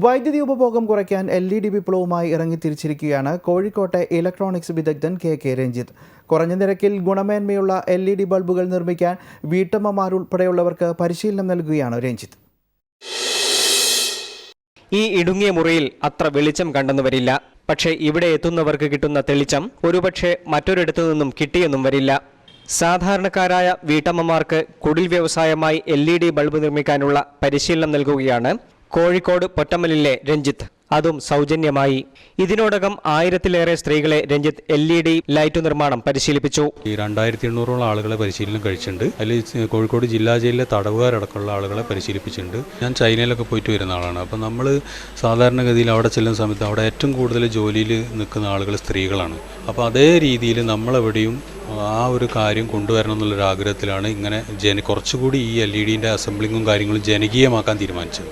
വൈദ്യുതി ഉപഭോഗം കുറയ്ക്കാൻ LED വിപ്ലവവുമായി ഇറങ്ങിത്തിരിച്ചിരിക്കുകയാണ് കോഴിക്കോട്ടെ ഇലക്ട്രോണിക്സ് വിദഗ്ധൻ കെ രഞ്ജിത്ത്. കുറഞ്ഞ നിരക്കിൽ ഗുണമേന്മയുള്ള LED ബൾബുകൾ നിർമ്മിക്കാൻ വീട്ടമ്മമാരുൾപ്പെടെയുള്ളവർക്ക് പരിശീലനം നൽകുകയാണ് രഞ്ജിത്ത്. ഈ ഇടുങ്ങിയ മുറിയിൽ അത്ര വെളിച്ചം കണ്ടെന്നു വരില്ല. പക്ഷേ ഇവിടെ എത്തുന്നവർക്ക് കിട്ടുന്ന തെളിച്ചം ഒരുപക്ഷെ മറ്റൊരിടത്തു നിന്നും കിട്ടിയെന്നും വരില്ല. സാധാരണക്കാരായ വീട്ടമ്മമാർക്ക് കുടിൽ വ്യവസായമായി LED ബൾബ് നിർമ്മിക്കാനുള്ള പരിശീലനം നൽകുകയാണ് കോഴിക്കോട് പൊറ്റമ്മലിലെ രഞ്ജിത്ത്, അതും സൗജന്യമായി. ഇതിനോടകം 1000-ലേറെ സ്ത്രീകളെ രഞ്ജിത്ത് LED ലൈറ്റ് നിർമ്മാണം പരിശീലിപ്പിച്ചു. 2800-ഓളം ആളുകളെ പരിശീലനം കഴിച്ചിട്ടുണ്ട്. അതിൽ കോഴിക്കോട് ജില്ലാ ജയിലിലെ തടവുകാരടക്കമുള്ള ആളുകളെ പരിശീലിപ്പിച്ചിട്ടുണ്ട്. ഞാൻ ചൈനയിലൊക്കെ പോയിട്ട് വരുന്ന ആളാണ്. അപ്പോൾ നമ്മൾ സാധാരണഗതിയിൽ അവിടെ ചെല്ലുന്ന സമയത്ത് അവിടെ ഏറ്റവും കൂടുതൽ ജോലിയിൽ നിൽക്കുന്ന ആളുകൾ സ്ത്രീകളാണ്. അപ്പോൾ അതേ രീതിയിൽ നമ്മളെവിടെയും ആ ഒരു കാര്യം കൊണ്ടുവരണം എന്നുള്ളൊരു ആഗ്രഹത്തിലാണ് ഇങ്ങനെ കുറച്ചുകൂടി ഈ LED അസംബ്ലിങ്ങും കാര്യങ്ങളും ജനകീയമാക്കാൻ തീരുമാനിച്ചത്.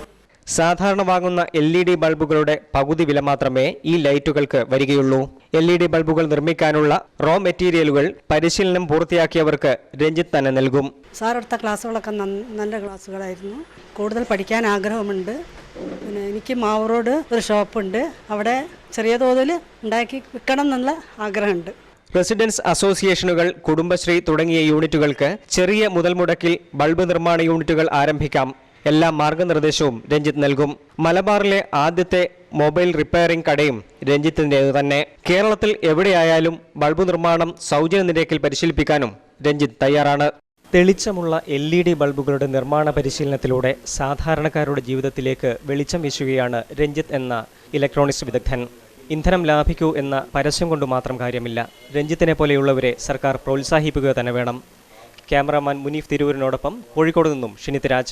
സാധാരണ വാങ്ങുന്ന LED ബൾബുകളുടെ പകുതി വില മാത്രമേ ഈ ലൈറ്റുകൾക്ക് വരികയുള്ളൂ. LED ബൾബുകൾ നിർമ്മിക്കാനുള്ള റോ മെറ്റീരിയലുകൾ പരിശീലനം പൂർത്തിയാക്കിയവർക്ക് രഞ്ജിത്ത് തന്നെ നൽകും. സാറെടുത്ത ക്ലാസ്സുകളൊക്കെ നല്ല ക്ലാസ്സുകളായിരുന്നു. കൂടുതൽ പഠിക്കാൻ ആഗ്രഹമുണ്ട്. പിന്നെ എനിക്ക് മാവൂരോട് ഒരു ഷോപ്പുണ്ട്. അവിടെ ചെറിയ തോതിൽ ഉണ്ടാക്കി വിൽക്കണം എന്നുള്ള ആഗ്രഹമുണ്ട്. റെസിഡൻസ് അസോസിയേഷനുകൾ, കുടുംബശ്രീ തുടങ്ങിയ യൂണിറ്റുകൾക്ക് ചെറിയ മുതൽ മുടക്കിൽ ബൾബ് നിർമ്മാണ യൂണിറ്റുകൾ ആരംഭിക്കാം. എല്ലാ മാർഗനിർദ്ദേശവും രഞ്ജിത്ത് നൽകും. മലബാറിലെ ആദ്യത്തെ മൊബൈൽ റിപ്പയറിംഗ് കടയും രഞ്ജിത്തിൻ്റേതു തന്നെ. കേരളത്തിൽ എവിടെയായാലും ബൾബ് നിർമ്മാണം സൗജന്യ നിരക്കിൽ പരിശീലിപ്പിക്കാനും രഞ്ജിത്ത് തയ്യാറാണ്. തെളിച്ചമുള്ള LED ബൾബുകളുടെ നിർമ്മാണ പരിശീലനത്തിലൂടെ സാധാരണക്കാരുടെ ജീവിതത്തിലേക്ക് വെളിച്ചം വീശുകയാണ് രഞ്ജിത്ത് എന്ന ഇലക്ട്രോണിക്സ് വിദഗ്ധൻ. ഇന്ധനം ലാഭിക്കൂ എന്ന പരസ്യം കൊണ്ട് മാത്രം കാര്യമില്ല. രഞ്ജിത്തിനെ പോലെയുള്ളവരെ സർക്കാർ പ്രോത്സാഹിപ്പിക്കുക തന്നെ വേണം. ക്യാമറാമാൻ മുനീഫ് തിരൂരിനോടൊപ്പം കോഴിക്കോട് നിന്നും ഷിനിത് രാജ്.